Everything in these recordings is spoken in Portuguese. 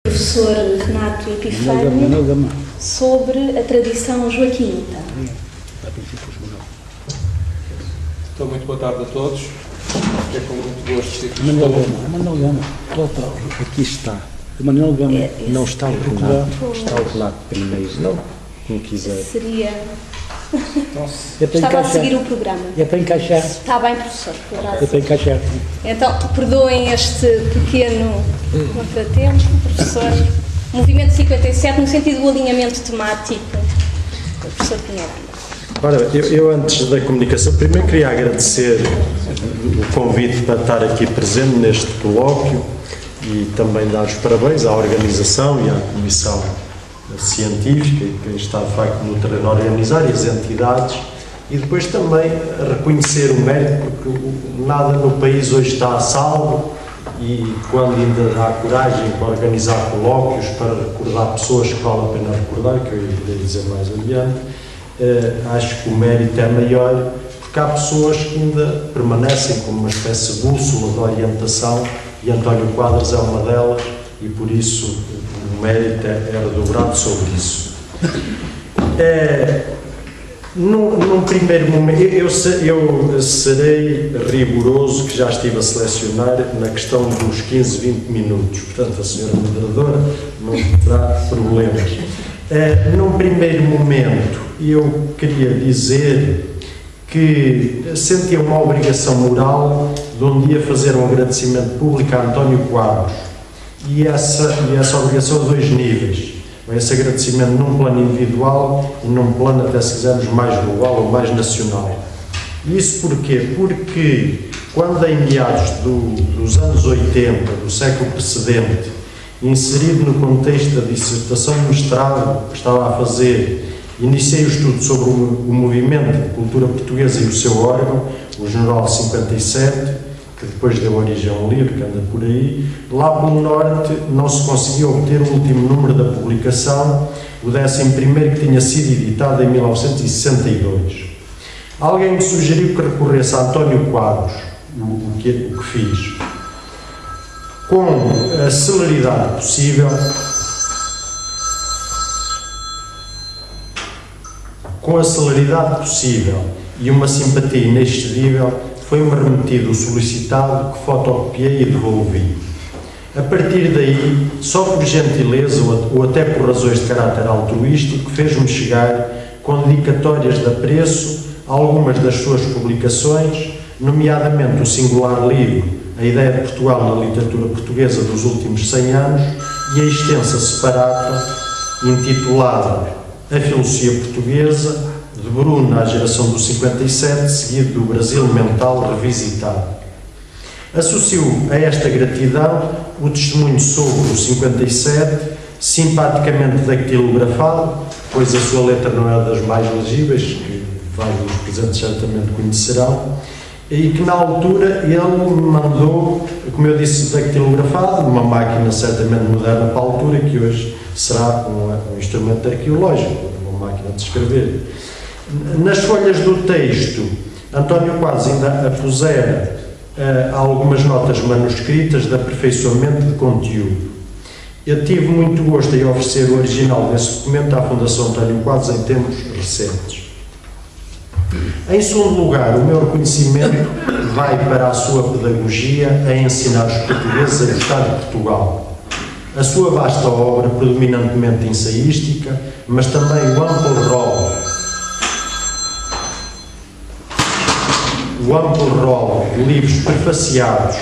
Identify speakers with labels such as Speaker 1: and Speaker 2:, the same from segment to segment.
Speaker 1: Professor Renato Epifânio sobre a tradição joaquinita.
Speaker 2: Então, muito boa tarde a todos. É com muito gosto que
Speaker 3: Manuel Gama, aqui está. O Manuel Gama não está o Renato, está o Renato primeiro, não, como quiser.
Speaker 1: Seria...
Speaker 3: É para
Speaker 1: Estava
Speaker 3: encaixar.
Speaker 1: a seguir o programa.
Speaker 3: É para encaixar.
Speaker 1: Está bem, professor. Poderá
Speaker 3: É para encaixar.
Speaker 1: Então, perdoem este pequeno contratempo, professor. Movimento 57, no sentido do alinhamento temático. Professor Pinheiro.
Speaker 4: Ora, eu antes da comunicação, primeiro queria agradecer o convite para estar aqui presente neste colóquio e também dar os parabéns à organização e à comissão científica, que está de facto no terreno a organizar, e as entidades, e depois também reconhecer o mérito, porque nada no país hoje está a salvo, e quando ainda há coragem para organizar colóquios, para recordar pessoas que vale a pena recordar, que eu irei dizer mais adiante, acho que o mérito é maior, porque há pessoas que ainda permanecem como uma espécie de bússola de orientação, e António Quadros é uma delas, e por isso o mérito é redobrado sobre isso. Num primeiro momento, eu serei rigoroso, que já estive a selecionar na questão dos 15, 20 minutos, portanto a senhora moderadora não terá problemas. Num primeiro momento, eu queria dizer que sentia uma obrigação moral de um dia fazer um agradecimento público a António Quadros, e essa obrigação a dois níveis. Esse agradecimento num plano individual e num plano, até se quisermos, mais global ou mais nacional. Isso porquê? Porque quando em meados dos anos 80, do século precedente, inserido no contexto da dissertação de mestrado que estava a fazer, iniciei o estudo sobre o movimento de cultura portuguesa e o seu órgão, o Jornal 57, que depois deu origem a um livro que anda por aí. Lá pelo norte não se conseguiu obter o último número da publicação, o 11º, que tinha sido editado em 1962. Alguém me sugeriu que recorresse a António Quadros, o que fiz, com a celeridade possível, e uma simpatia inexcedível, foi-me remetido o solicitado, que fotocopiei e devolvi. A partir daí, só por gentileza ou até por razões de caráter altruístico, fez-me chegar com dedicatórias de apreço a algumas das suas publicações, nomeadamente o singular livro A Ideia de Portugal na Literatura Portuguesa dos Últimos 100 Anos e a extensa separata intitulada A Filosofia Portuguesa, de Bruno à geração do 57, seguido do Brasil Mental revisitado. Associo a esta gratidão o testemunho sobre o 57, simpaticamente dactilografado, pois a sua letra não é das mais legíveis, que vários dos presentes certamente conhecerão, e que na altura ele me mandou, como eu disse, dactilografado, uma máquina certamente moderna para a altura, que hoje será um instrumento arqueológico, uma máquina de escrever. Nas folhas do texto, António Quadros ainda apusera algumas notas manuscritas de aperfeiçoamento de conteúdo. Eu tive muito gosto em oferecer o original desse documento à Fundação António Quadros em tempos recentes. Em segundo lugar, o meu reconhecimento vai para a sua pedagogia a ensinar os portugueses a gostar de Portugal. A sua vasta obra, predominantemente ensaística, mas também o amplo rol de livros prefaciados,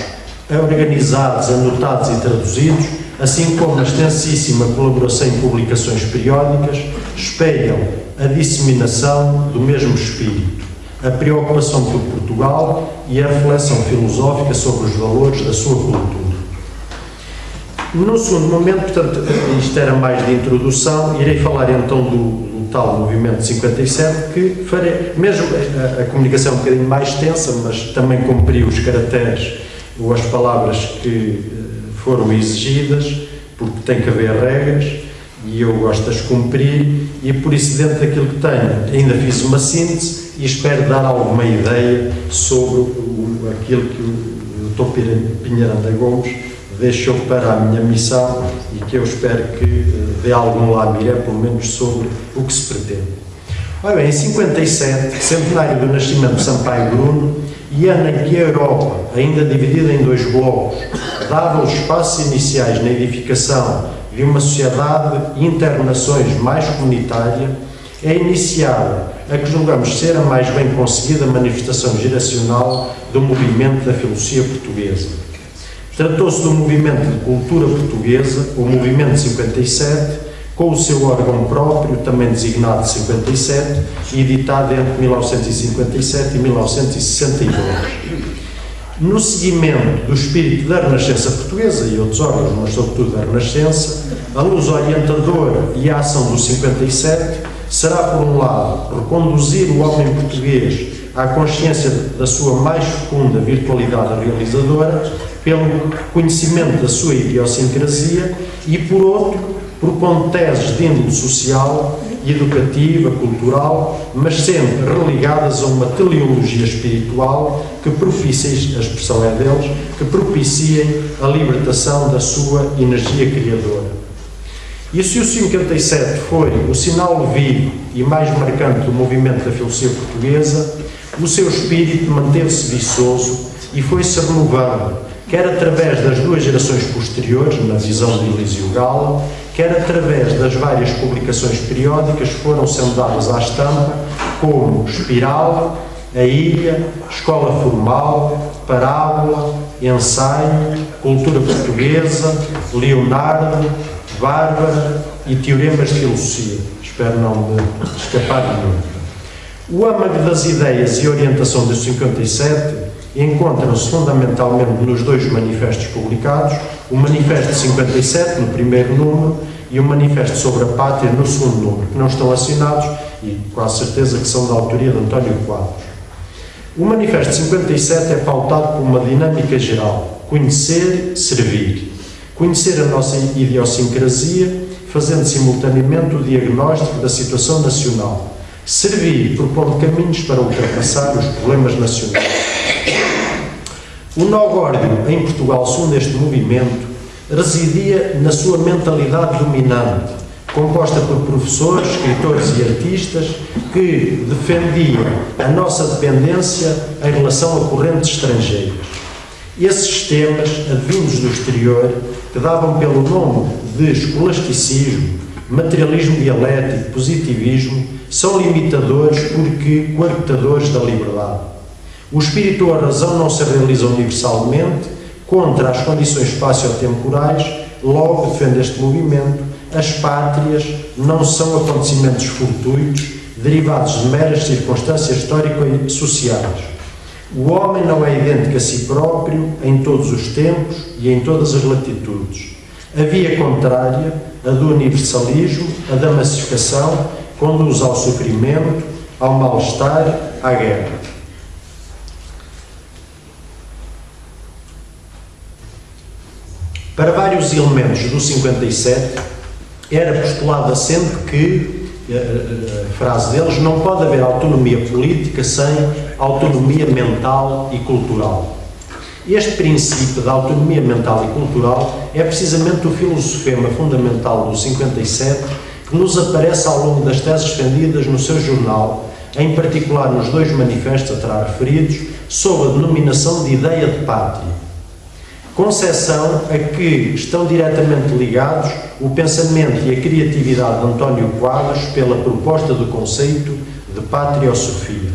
Speaker 4: organizados, anotados e traduzidos, assim como a extensíssima colaboração em publicações periódicas, espelham a disseminação do mesmo espírito, a preocupação por Portugal e a reflexão filosófica sobre os valores da sua cultura. No segundo momento, portanto, isto era mais de introdução, irei falar então do tal movimento 57, que farei, mesmo a comunicação é um bocadinho mais extensa, mas também cumpriu os caracteres ou as palavras que foram exigidas, porque tem que haver regras, e eu gosto de as cumprir, e por isso, dentro daquilo que tenho, ainda fiz uma síntese e espero dar alguma ideia sobre aquilo que o Dr. Pinheiro Gomes deixou para a minha missão e que eu espero que dê algum lamiré, pelo menos, sobre o que se pretende. Ora bem, em 57, centenário do nascimento de Sampaio Bruno, e ano em que a Europa, ainda dividida em dois blocos, dava os passos iniciais na edificação de uma sociedade e internações mais comunitária, é iniciada a que julgamos ser a mais bem conseguida manifestação geracional do movimento da filosofia portuguesa. Tratou-se do movimento de cultura portuguesa, o Movimento 57, com o seu órgão próprio, também designado 57, e editado entre 1957 e 1962. No seguimento do espírito da Renascença portuguesa e outros órgãos, mas sobretudo da Renascença, a luz orientadora e a ação do 57 será, por um lado, reconduzir o homem português à consciência da sua mais fecunda virtualidade realizadora, pelo conhecimento da sua idiosincrasia, e, por outro, propondo teses de índole social, educativa, cultural, mas sempre religadas a uma teleologia espiritual que propicie, a expressão é deles, que propiciem a libertação da sua energia criadora. E se o 57 foi o sinal vivo e mais marcante do movimento da filosofia portuguesa, o seu espírito manteve-se viçoso e foi-se renovando, quer através das duas gerações posteriores, na visão de Elísio Gala, quer através das várias publicações periódicas que foram sendo dadas à estampa, como Espiral, A Ilha, Escola Formal, Parábola, Ensaio, Cultura Portuguesa, Leonardo, Bárbara e Teoremas de Filosofia. Espero não me escapar nenhum. O âmago das ideias e orientação dos 57 encontram-se fundamentalmente nos dois manifestos publicados, o Manifesto de 57, no primeiro número, e o Manifesto sobre a Pátria, no segundo número, que não estão assinados e quase certeza que são da autoria de António Quadros. O Manifesto de 57 é pautado por uma dinâmica geral: conhecer, servir. Conhecer a nossa idiosincrasia, fazendo simultaneamente o diagnóstico da situação nacional. Servir, propondo caminhos para ultrapassar os problemas nacionais. O nó górdio em Portugal, segundo este movimento, residia na sua mentalidade dominante, composta por professores, escritores e artistas que defendiam a nossa dependência em relação a correntes estrangeiras. Esses temas, advindos do exterior, que davam pelo nome de escolasticismo, materialismo dialético, positivismo, são limitadores porque coartadores da liberdade. O espírito ou a razão não se realizam universalmente, contra as condições espaço-temporais, logo defende este movimento, as pátrias não são acontecimentos fortuitos, derivados de meras circunstâncias históricas e sociais. O homem não é idêntico a si próprio em todos os tempos e em todas as latitudes. A via contrária, a do universalismo, a da massificação, conduz ao sofrimento, ao mal-estar, à guerra. Para vários elementos do 57, era postulada sempre que, a frase deles, não pode haver autonomia política sem autonomia mental e cultural. Este princípio da autonomia mental e cultural é precisamente o filosofema fundamental do 57, que nos aparece ao longo das teses defendidas no seu jornal, em particular nos dois manifestos a trás referidos, sob a denominação de ideia de pátria. Concepção a que estão diretamente ligados o pensamento e a criatividade de António Quadros pela proposta do conceito de patriosofia.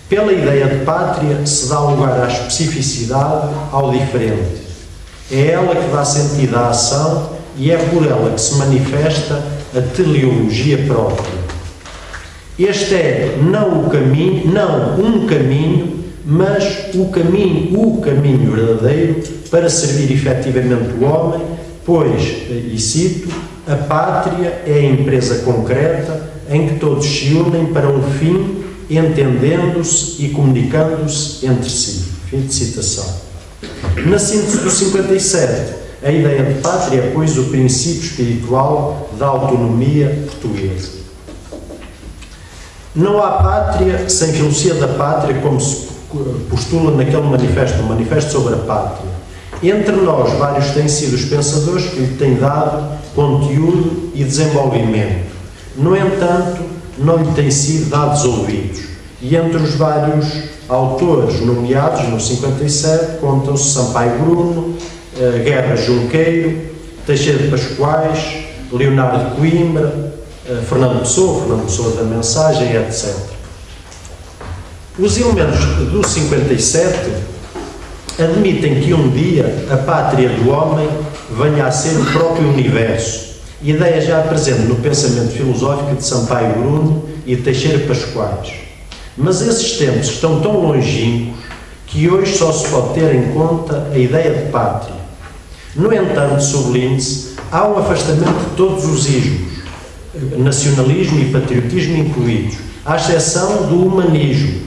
Speaker 4: Pela ideia de pátria se dá lugar à especificidade, ao diferente. É ela que dá sentido à ação e é por ela que se manifesta a teleologia própria. Este é não um caminho, mas o caminho verdadeiro para servir efetivamente o homem, pois, e cito, a pátria é a empresa concreta em que todos se unem para um fim, entendendo-se e comunicando-se entre si. Fim de citação. Na síntese do 57, a ideia de pátria é, pois, o princípio espiritual da autonomia portuguesa. Não há pátria sem filosofia da pátria, como se postula naquele manifesto, o Manifesto sobre a Pátria. Entre nós, vários têm sido os pensadores que lhe têm dado conteúdo e desenvolvimento. No entanto, não lhe têm sido dados ouvidos. E entre os vários autores nomeados no 57, contam-se Sampaio Bruno, Guerra Junqueiro, Teixeira de Pascoais, Leonardo de Coimbra, Fernando Pessoa da Mensagem, etc. Os elementos do 57 admitem que um dia a pátria do homem venha a ser o próprio universo, ideia já presente no pensamento filosófico de Sampaio Bruno e de Teixeira Pascoais. Mas esses tempos estão tão longínquos que hoje só se pode ter em conta a ideia de pátria. No entanto, sublinhe-se, há um afastamento de todos os ismos, nacionalismo e patriotismo incluídos, à exceção do humanismo,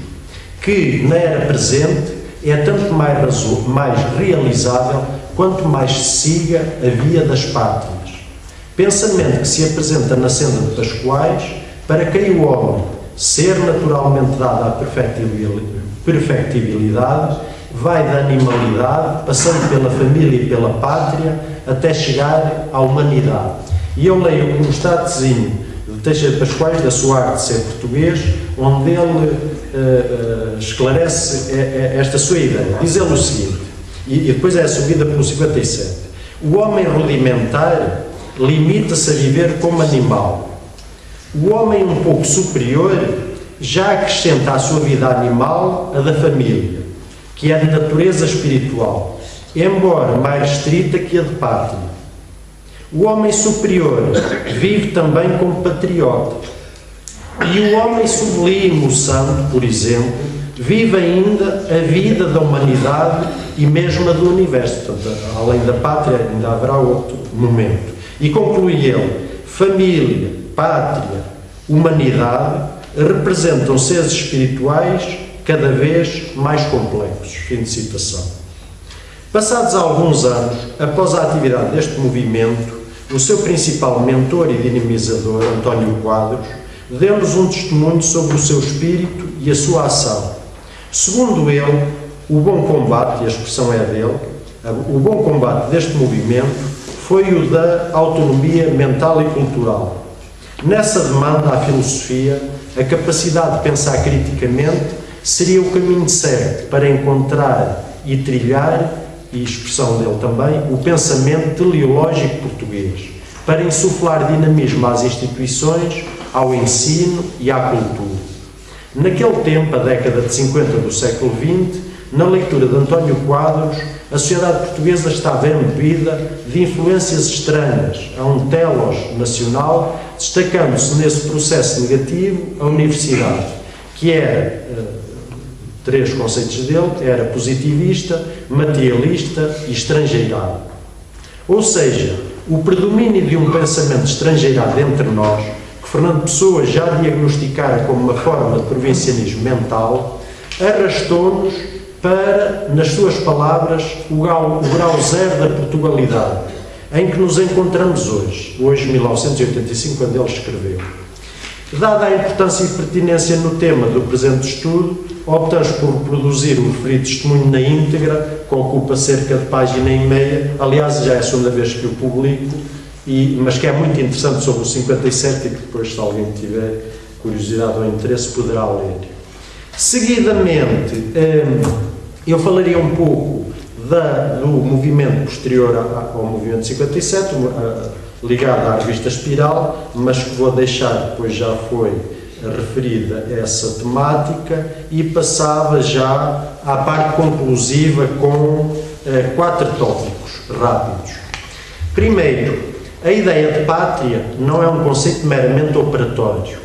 Speaker 4: que, na era presente, é tanto mais realizável quanto mais se siga a via das pátrias. Pensamento que se apresenta na senda de Pascoais, para quem o homem, ser naturalmente dado à perfectibilidade, vai da animalidade, passando pela família e pela pátria, até chegar à humanidade. E eu leio um estatezinho de Teixeira de Pascoais, da sua arte de ser português, onde ele esclarece esta sua ideia. Diz ele o seguinte, e depois é assumida pelo 57. O homem rudimentar limita-se a viver como animal. O homem um pouco superior já acrescenta à sua vida animal a da família, que é de natureza espiritual, embora mais restrita que a de pátria. O homem superior vive também como patriota. E o homem sublime, o santo, por exemplo, vive ainda a vida da humanidade e mesmo a do universo. Portanto, além da pátria, ainda haverá outro momento. E conclui ele, família, pátria, humanidade, representam seres espirituais cada vez mais complexos. Fim de citação. Passados alguns anos, após a atividade deste movimento, o seu principal mentor e dinamizador, António Quadros, deu-nos um testemunho sobre o seu espírito e a sua ação. Segundo ele, o bom combate, e a expressão é dele, o bom combate deste movimento foi o da autonomia mental e cultural. Nessa demanda à filosofia, a capacidade de pensar criticamente seria o caminho certo para encontrar e trilhar, e expressão dele também, o pensamento teleológico português, para insuflar dinamismo às instituições, ao ensino e à cultura. Naquele tempo, a década de 50 do século XX, na leitura de António Quadros, a sociedade portuguesa estava embebida de influências estranhas a um telos nacional, destacando-se nesse processo negativo a universidade, que era, três conceitos dele, era positivista, materialista e estrangeirado. Ou seja, o predomínio de um pensamento estrangeirado entre nós, que Fernando Pessoa já diagnosticara como uma forma de provincianismo mental, arrastou-nos para, nas suas palavras, o grau zero da Portugalidade, em que nos encontramos hoje, 1985, quando ele escreveu. Dada a importância e pertinência no tema do presente estudo, optamos por produzir o referido testemunho na íntegra, que ocupa cerca de página e meia, aliás, já é a segunda vez que o publico, mas que é muito interessante sobre o 57 e que depois, se alguém tiver curiosidade ou interesse, poderá ler. Seguidamente, eu falaria um pouco do movimento posterior ao movimento 57, ligado à revista Espiral, mas que vou deixar, pois já foi referida essa temática, e passava já à parte conclusiva com 4 tópicos rápidos. Primeiro, a ideia de pátria não é um conceito meramente operatório.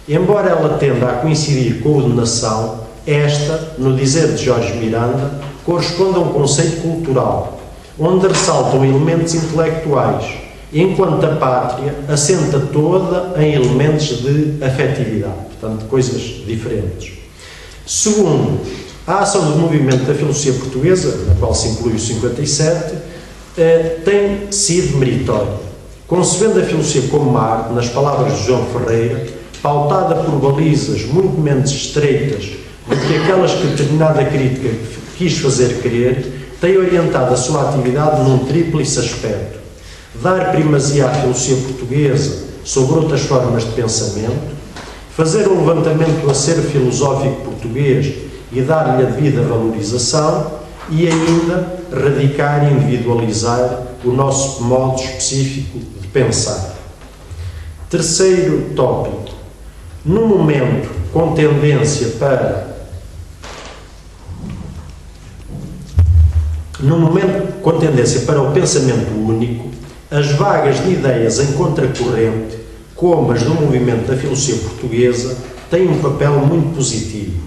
Speaker 4: Embora ela tenda a coincidir com o de nação, esta, no dizer de Jorge Miranda, corresponde a um conceito cultural, onde ressaltam elementos intelectuais, enquanto a pátria assenta toda em elementos de afetividade, portanto, coisas diferentes. Segundo, a ação do movimento da filosofia portuguesa, na qual se inclui o 57, tem sido meritória, concebendo a filosofia como uma arte, nas palavras de João Ferreira, pautada por balizas muito menos estreitas do que aquelas que determinada crítica quis fazer crer, tem orientado a sua atividade num tríplice aspecto: dar primazia à filosofia portuguesa sobre outras formas de pensamento, fazer um levantamento do acervo filosófico português e dar-lhe a devida valorização, e ainda radicar e individualizar o nosso modo específico de pensar. Terceiro tópico: no momento com tendência para o pensamento único, as vagas de ideias em contracorrente, como as do movimento da filosofia portuguesa, têm um papel muito positivo.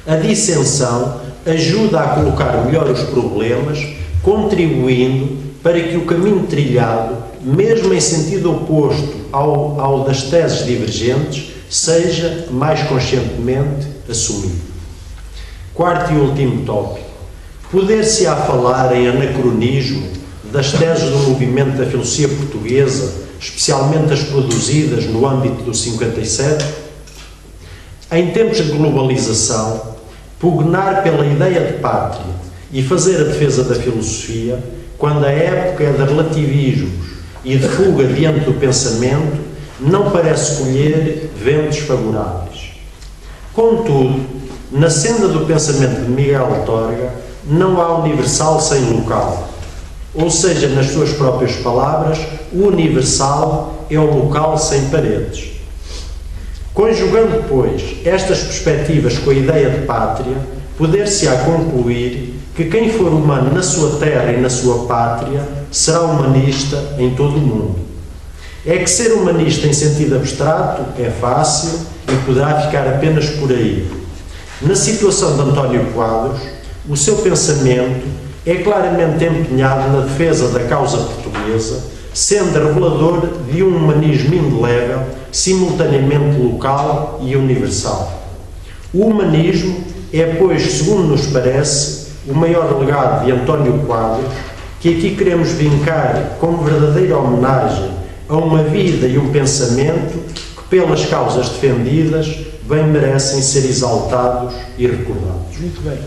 Speaker 4: A dissensão ajuda a colocar melhor os problemas, contribuindo para que o caminho trilhado, mesmo em sentido oposto ao das teses divergentes, seja mais conscientemente assumido. Quarto e último tópico: poder-se-á falar em anacronismo das teses do movimento da filosofia portuguesa, especialmente as produzidas no âmbito do 57? Em tempos de globalização, pugnar pela ideia de pátria e fazer a defesa da filosofia, quando a época é de relativismos e de fuga diante do pensamento, não parece colher ventos favoráveis. Contudo, na senda do pensamento de Miguel Torga, não há universal sem local. Ou seja, nas suas próprias palavras, o universal é o local sem paredes. Conjugando, pois, estas perspectivas com a ideia de pátria, poder-se-á concluir que quem for humano na sua terra e na sua pátria será humanista em todo o mundo. É que ser humanista em sentido abstrato é fácil e poderá ficar apenas por aí. Na situação de António Quadros, o seu pensamento é claramente empenhado na defesa da causa portuguesa, sendo revelador de um humanismo indelével, simultaneamente local e universal. O humanismo é, pois, segundo nos parece, o maior legado de António Quadros, que aqui queremos vincar como verdadeira homenagem a uma vida e um pensamento que, pelas causas defendidas, bem merecem ser exaltados e recordados.
Speaker 3: Muito bem.